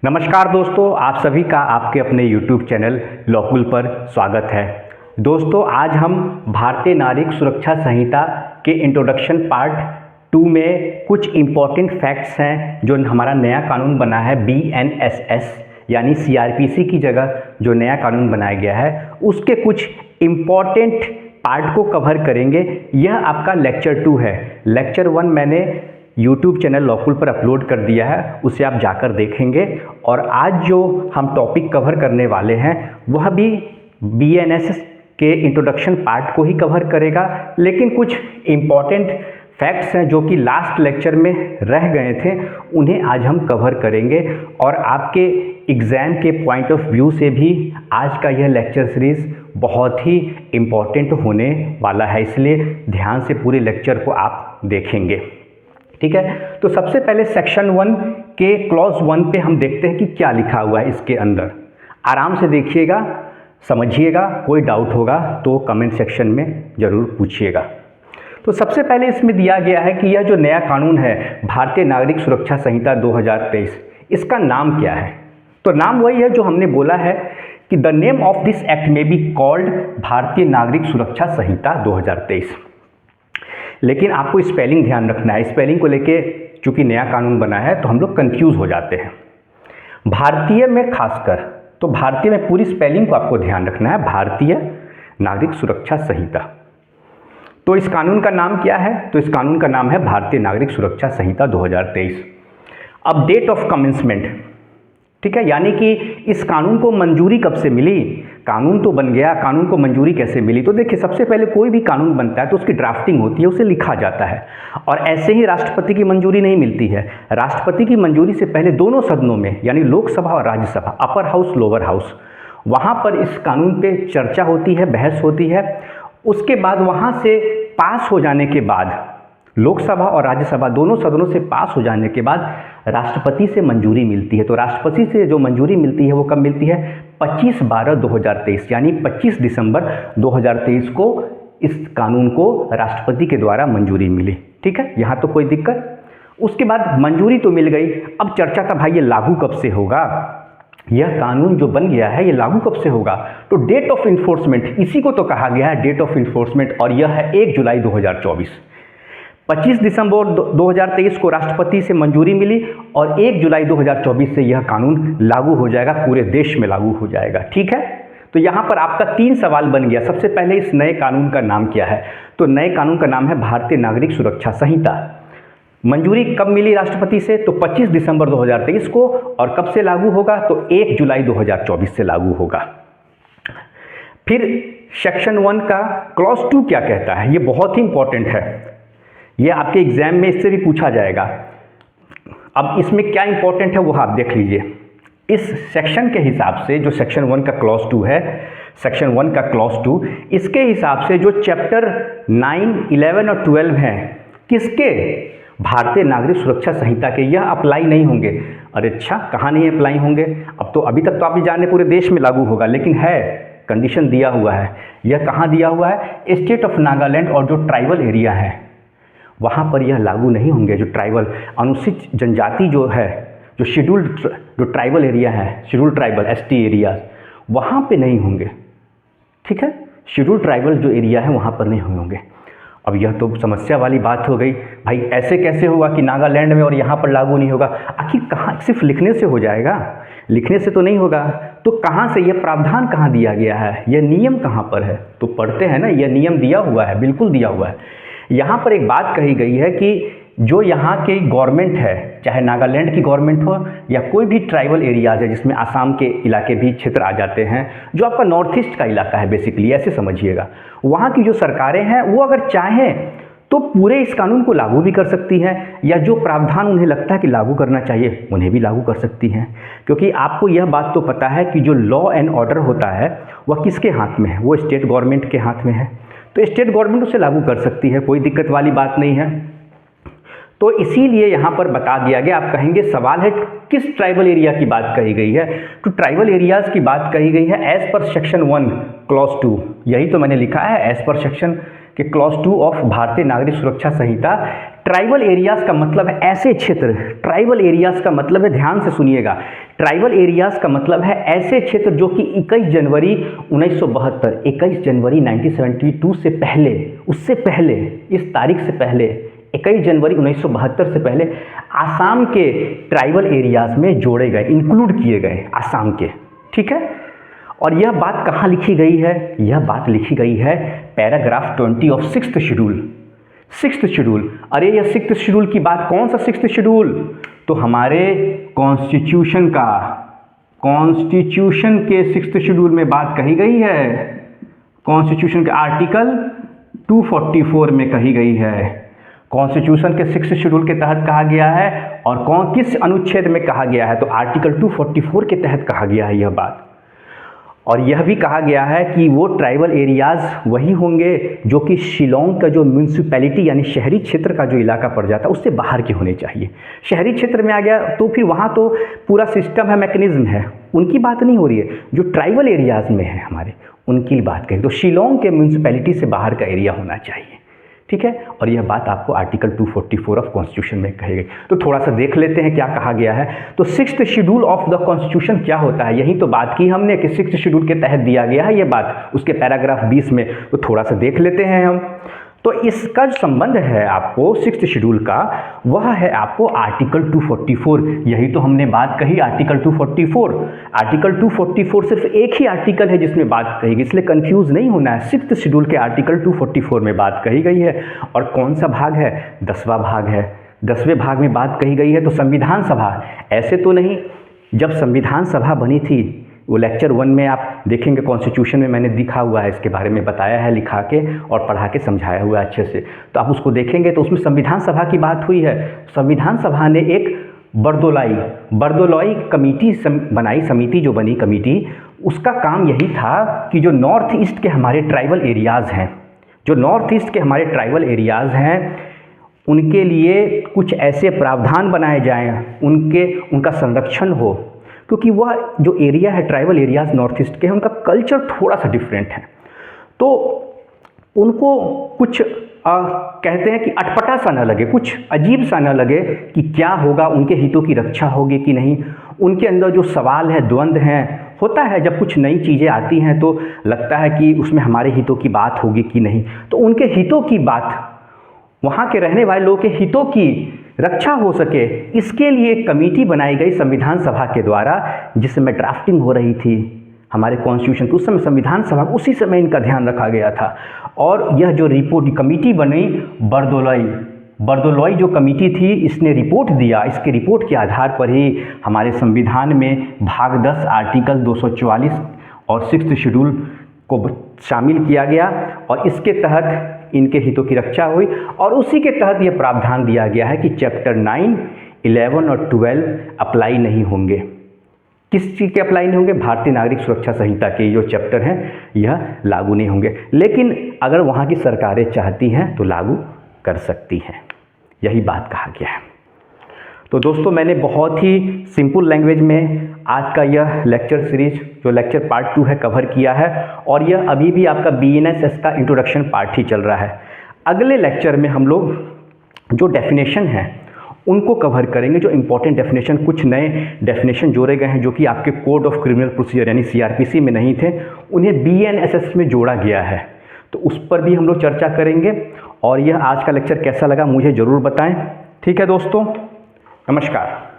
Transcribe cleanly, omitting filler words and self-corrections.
नमस्कार दोस्तों, आप सभी का आपके अपने YouTube चैनल लॉकुल पर स्वागत है। दोस्तों, आज हम भारतीय नागरिक सुरक्षा संहिता के इंट्रोडक्शन पार्ट 2 में कुछ इम्पॉर्टेंट फैक्ट्स हैं जो हमारा नया कानून बना है BNSS यानी CRPC की जगह जो नया कानून बनाया गया है उसके कुछ इम्पॉर्टेंट पार्ट को कवर करेंगे। यह आपका लेक्चर 2 है। लेक्चर 1 मैंने YouTube चैनल लॉकुल पर अपलोड कर दिया है, उसे आप जाकर देखेंगे। और आज जो हम टॉपिक कवर करने वाले हैं वह भी BNSS के इंट्रोडक्शन पार्ट को ही कवर करेगा, लेकिन कुछ इम्पॉर्टेंट फैक्ट्स हैं जो कि लास्ट लेक्चर में रह गए थे, उन्हें आज हम कवर करेंगे। और आपके एग्ज़ाम के पॉइंट ऑफ व्यू से भी आज का यह लेक्चर सीरीज़ बहुत ही इम्पॉर्टेंट होने वाला है, इसलिए ध्यान से पूरे लेक्चर को आप देखेंगे। ठीक है, तो सबसे पहले सेक्शन 1 के क्लॉज 1 पे हम देखते हैं कि क्या लिखा हुआ है इसके अंदर। आराम से देखिएगा, समझिएगा, कोई डाउट होगा तो कमेंट सेक्शन में ज़रूर पूछिएगा। तो सबसे पहले इसमें दिया गया है कि यह जो नया कानून है भारतीय नागरिक सुरक्षा संहिता 2023, इसका नाम क्या है। तो नाम वही है जो हमने बोला है कि the name of this act में बी कॉल्ड भारतीय नागरिक सुरक्षा संहिता 2023। लेकिन आपको स्पेलिंग ध्यान रखना है। स्पेलिंग को लेके चूंकि नया कानून बना है तो हम लोग कंफ्यूज हो जाते हैं भारतीय में, खासकर तो भारतीय में पूरी स्पेलिंग को आपको ध्यान रखना है, भारतीय नागरिक सुरक्षा संहिता। तो इस कानून का नाम क्या है? तो इस कानून का नाम है भारतीय नागरिक सुरक्षा संहिता 2023। अब डेट ऑफ कमेंसमेंट, ठीक है, यानी कि इस कानून को मंजूरी कब से मिली। कानून तो बन गया, कानून को मंजूरी कैसे मिली? तो देखिए, सबसे पहले कोई भी कानून बनता है तो उसकी ड्राफ्टिंग होती है, उसे लिखा जाता है, और ऐसे ही राष्ट्रपति की मंजूरी नहीं मिलती है। राष्ट्रपति की मंजूरी से पहले दोनों सदनों में, यानी लोकसभा और Rajya Sabha, upper house lower house, वहाँ पर इस कानून पे चर्चा होती है, बहस होती है। उसके बाद वहाँ से पास हो जाने के बाद, लोकसभा और राज्यसभा दोनों सदनों से पास हो जाने के बाद राष्ट्रपति से मंजूरी मिलती है। तो राष्ट्रपति से जो मंजूरी मिलती है वो कब मिलती है? 25/12/2023, यानी 25 दिसंबर 2023 को इस कानून को राष्ट्रपति के द्वारा मंजूरी मिली। ठीक है, यहाँ तो कोई दिक्कत। उसके बाद मंजूरी तो मिल गई, अब चर्चा था भाई ये लागू कब से होगा, यह कानून जो बन गया है ये लागू कब से होगा। तो डेट ऑफ इन्फोर्समेंट, इसी को तो कहा गया है डेट ऑफ इन्फोर्समेंट, और यह है 1 जुलाई 2024। 25 दिसंबर 2023 को राष्ट्रपति से मंजूरी मिली और 1 जुलाई 2024 से यह कानून लागू हो जाएगा, पूरे देश में लागू हो जाएगा। ठीक है, तो यहाँ पर आपका 3 सवाल बन गया। सबसे पहले इस नए कानून का नाम क्या है? तो नए कानून का नाम है भारतीय नागरिक सुरक्षा संहिता। मंजूरी कब मिली राष्ट्रपति से? तो 25 दिसंबर 2023 को, और कब से लागू होगा? तो 1 जुलाई 2024 से लागू होगा। फिर सेक्शन 1 का क्लॉज 2 क्या कहता है? ये बहुत ही इंपॉर्टेंट है, ये आपके एग्जाम में इससे भी पूछा जाएगा। अब इसमें क्या इंपॉर्टेंट है वो आप देख लीजिए। इस सेक्शन के हिसाब से, जो सेक्शन 1 का क्लॉज 2 है, सेक्शन 1 का क्लॉज 2, इसके हिसाब से जो चैप्टर 9, 11 और 12 हैं, किसके? भारतीय नागरिक सुरक्षा संहिता के, यह अप्लाई नहीं होंगे। अरे अच्छा, कहाँ नहीं अप्लाई होंगे? अब तो अभी तक तो आप जाने पूरे देश में लागू होगा, लेकिन है कंडीशन दिया हुआ है। यह कहाँ दिया हुआ है? स्टेट ऑफ नागालैंड और जो ट्राइबल एरिया है वहाँ पर यह लागू नहीं होंगे। जो ट्राइबल, अनुसूचित जनजाति जो है, जो शेड्यूल्ड, जो ट्राइबल एरिया है, शेड्यूल्ड ट्राइबल ST एरियाज, वहाँ पे नहीं होंगे। ठीक है, शेड्यूल्ड ट्राइबल जो एरिया है वहाँ पर नहीं होंगे। अब यह तो समस्या वाली बात हो गई, भाई ऐसे कैसे होगा कि नागालैंड में और यहाँ पर लागू नहीं होगा? आखिर कहाँ? सिर्फ लिखने से हो जाएगा? लिखने से तो नहीं होगा। तो कहाँ से यह प्रावधान कहाँ दिया गया है, यह नियम कहाँ पर है? तो पढ़ते हैं ना, यह नियम दिया हुआ है, बिल्कुल दिया हुआ है। यहाँ पर एक बात कही गई है कि जो यहाँ की गवर्नमेंट है, चाहे नागालैंड की गवर्नमेंट हो या कोई भी ट्राइबल एरियाज है, जिसमें आसाम के इलाके भी क्षेत्र आ जाते हैं, जो आपका नॉर्थ ईस्ट का इलाका है बेसिकली, ऐसे समझिएगा, वहाँ की जो सरकारें हैं वो अगर चाहें तो पूरे इस कानून को लागू भी कर सकती हैं, या जो प्रावधान उन्हें लगता है कि लागू करना चाहिए उन्हें भी लागू कर सकती हैं। क्योंकि आपको यह बात तो पता है कि जो लॉ एंड ऑर्डर होता है वह किसके हाथ में है? वो स्टेट गवर्नमेंट के हाथ में है। तो स्टेट गवर्नमेंट उसे लागू कर सकती है, कोई दिक्कत वाली बात नहीं है। तो इसीलिए यहाँ पर बता दिया गया। आप कहेंगे सवाल है किस ट्राइबल एरिया की बात कही गई है? तो ट्राइबल एरियाज़ की बात कही गई है एज पर सेक्शन 1 क्लॉज 2, यही तो मैंने लिखा है, एज पर सेक्शन के क्लॉज 2 ऑफ भारतीय नागरिक सुरक्षा संहिता ट्राइबल एरियाज़ का मतलब है ऐसे क्षेत्र, ट्राइबल एरियाज़ का मतलब है, ध्यान से सुनिएगा, ट्राइबल एरियाज़ का मतलब है ऐसे क्षेत्र जो कि 21 जनवरी 1972, 21 जनवरी 1972 से पहले, उससे पहले, इस तारीख से पहले, 21 जनवरी 1972 से पहले आसाम के ट्राइबल एरियाज़ में जोड़े गए, इंक्लूड किए गए आसाम के, ठीक है। और यह बात कहाँ लिखी गई है? यह बात लिखी गई है paragraph 20 of 6th schedule. 6th schedule, अरे यह 6th शेड्यूल की बात, कौन सा 6th शेड्यूल? तो हमारे कॉन्स्टिट्यूशन का, कॉन्स्टिट्यूशन के 6th शेड्यूल में बात कही गई है, कॉन्स्टिट्यूशन के आर्टिकल 244 में कही गई है। कॉन्स्टिट्यूशन के 6th शेड्यूल के तहत कहा गया है और किस अनुच्छेद में कहा गया है? तो आर्टिकल 244 के तहत कहा गया है यह बात। और यह भी कहा गया है कि वो ट्राइबल एरियाज़ वही होंगे जो कि शिलोंग का जो म्यूनसिपैलिटी यानी शहरी क्षेत्र का जो इलाका पड़ जाता है उससे बाहर के होने चाहिए। शहरी क्षेत्र में आ गया तो फिर वहाँ तो पूरा सिस्टम है, मैकेनिज्म है, उनकी बात नहीं हो रही है। जो ट्राइबल एरियाज़ में है हमारे, उनकी बात करें तो शिलोंग के म्यूनसिपैलिटी से बाहर का एरिया होना चाहिए, ठीक है। और यह बात आपको आर्टिकल 244 ऑफ कॉन्स्टिट्यूशन में कही गई। तो थोड़ा सा देख लेते हैं क्या कहा गया है। तो 6th schedule of the constitution क्या होता है? यही तो बात की हमने कि 6th शेड्यूल के तहत दिया गया है ये बात, उसके पैराग्राफ 20 में। तो थोड़ा सा देख लेते हैं हम। तो इसका जो संबंध है आपको 6th शेड्यूल का, वह है आपको आर्टिकल 244। यही तो हमने बात कही, आर्टिकल 244। आर्टिकल 244 सिर्फ एक ही आर्टिकल है जिसमें बात कही गई, इसलिए कंफ्यूज नहीं होना है। 6th शेड्यूल के आर्टिकल 244 में बात कही गई है। और कौन सा भाग है? 10वां भाग है। 10वें भाग में बात कही गई है। तो संविधान सभा, ऐसे तो नहीं, जब संविधान सभा बनी थी, वो लेक्चर 1 में आप देखेंगे, कॉन्स्टिट्यूशन में मैंने दिखा हुआ है, इसके बारे में बताया है, लिखा के और पढ़ा के समझाया हुआ है अच्छे से। तो आप उसको देखेंगे तो उसमें संविधान सभा की बात हुई है। संविधान सभा ने एक बर्दोलॉई कमेटी बनाई, समिति जो बनी कमेटी, उसका काम यही था कि जो नॉर्थ ईस्ट के हमारे ट्राइबल एरियाज़ हैं, जो नॉर्थ ईस्ट के हमारे ट्राइबल एरियाज़ हैं, उनके लिए कुछ ऐसे प्रावधान बनाए जाएँ, उनका संरक्षण हो, क्योंकि वह जो एरिया है, ट्राइबल एरियाज़ नॉर्थ ईस्ट के हैं, उनका कल्चर थोड़ा सा डिफरेंट है। तो उनको कुछ कहते हैं कि अटपटा सा न लगे, कुछ अजीब सा न लगे कि क्या होगा, उनके हितों की रक्षा होगी कि नहीं। उनके अंदर जो सवाल है, द्वंद्व हैं, होता है जब कुछ नई चीज़ें आती हैं तो लगता है कि उसमें हमारे हितों की बात होगी कि नहीं। तो उनके हितों की बात, वहाँ के रहने वाले लोगों के हितों की रक्षा हो सके, इसके लिए एक कमेटी बनाई गई संविधान सभा के द्वारा, जिसमें ड्राफ्टिंग हो रही थी हमारे कॉन्स्टिट्यूशन की। उस समय संविधान सभा, उसी समय इनका ध्यान रखा गया था। और यह जो रिपोर्ट कमेटी बनी, बर्दोलॉई जो कमेटी थी, इसने रिपोर्ट दिया। इसके रिपोर्ट के आधार पर ही हमारे संविधान में भाग 10 आर्टिकल 244 और 6th शेड्यूल को शामिल किया गया और इसके तहत इनके हितों की रक्षा हुई। और उसी के तहत यह प्रावधान दिया गया है कि चैप्टर 9, 11 और 12 अप्लाई नहीं होंगे। किस चीज़ के अप्लाई नहीं होंगे? भारतीय नागरिक सुरक्षा संहिता के जो चैप्टर हैं यह लागू नहीं होंगे। लेकिन अगर वहाँ की सरकारें चाहती हैं तो लागू कर सकती हैं, यही बात कहा गया है। तो दोस्तों, मैंने बहुत ही सिंपल लैंग्वेज में आज का यह लेक्चर सीरीज, जो लेक्चर पार्ट 2 है, कवर किया है। और यह अभी भी आपका BNSS का इंट्रोडक्शन पार्ट ही चल रहा है। अगले लेक्चर में हम लोग जो डेफिनेशन हैं उनको कवर करेंगे, जो इम्पोर्टेंट डेफिनेशन, कुछ नए डेफिनेशन जोड़े गए हैं जो कि आपके कोड ऑफ क्रिमिनल प्रोसीजर यानी CRPC में नहीं थे, उन्हें BNSS में जोड़ा गया है। तो उस पर भी हम लोग चर्चा करेंगे। और यह आज का लेक्चर कैसा लगा मुझे ज़रूर बताएं। ठीक है दोस्तों, नमस्कार।